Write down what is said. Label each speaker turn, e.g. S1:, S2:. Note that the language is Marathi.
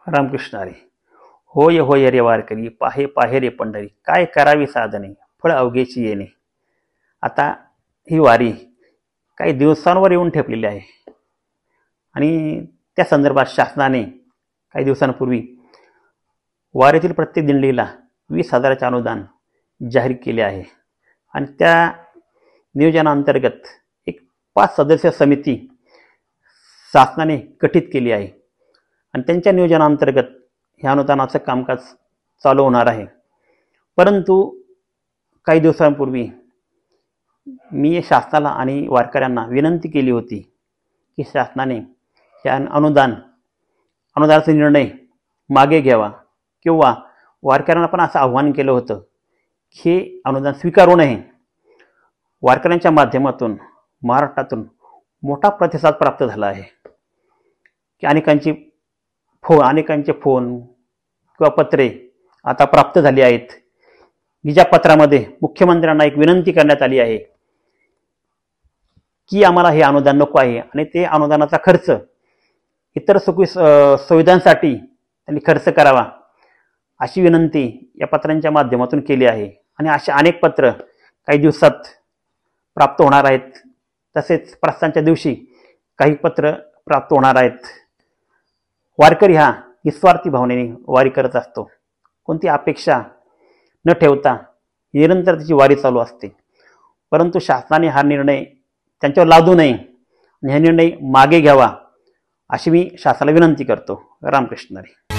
S1: रामकृष्ण हरी. होय होय रे वारकरी, पाहे पाहे रे पंढरी, काय करावी साधने, फळ अवघेची येणे. आता ही वारी काही दिवसांवर येऊन ठेपलेली आहे आणि त्या संदर्भात शासनाने काही दिवसांपूर्वी वारीतील प्रत्येक दिंडीला 20,000चे अनुदान जाहीर केले आहे. आणि त्या नियोजनाअंतर्गत एक 5 सदस्य समिती शासनाने गठीत केली आहे आणि त्यांच्या नियोजनाअंतर्गत ह्या अनुदानाचं कामकाज चालू होणार आहे. परंतु काही दिवसांपूर्वी मी शासनाला आणि वारकऱ्यांना विनंती केली होती की शासनाने या अनुदानाचा निर्णय मागे घ्यावा किंवा वारकऱ्यांना पण असं आव्हान केलं होतं की हे अनुदान स्वीकारू नये. वारकऱ्यांच्या माध्यमातून महाराष्ट्रातून मोठा प्रतिसाद प्राप्त झाला आहे की अनेकांचे फोन किंवा पत्रे आता प्राप्त झाली आहेत की ज्या पत्रामध्ये मुख्यमंत्र्यांना एक विनंती करण्यात आली आहे की आम्हाला हे अनुदान नको आहे आणि ते अनुदानाचा खर्च इतर सुविधांसाठी त्यांनी खर्च करावा अशी विनंती या पत्रांच्या माध्यमातून केली आहे. आणि अशा अनेक पत्र काही दिवसात प्राप्त होणार आहेत. तसेच प्रस्थानाच्या दिवशी काही पत्र प्राप्त होणार आहेत. वारकरी हा निस्वार्थी भावनेने वारी करत असतो. कोणती अपेक्षा न ठेवता निरंतर त्याची वारी चालू असते. परंतु शासनाने हा निर्णय त्यांच्यावर लादू नये आणि हा निर्णय मागे घ्यावा अशी मी शासनाला विनंती करतो. रामकृष्ण हरी.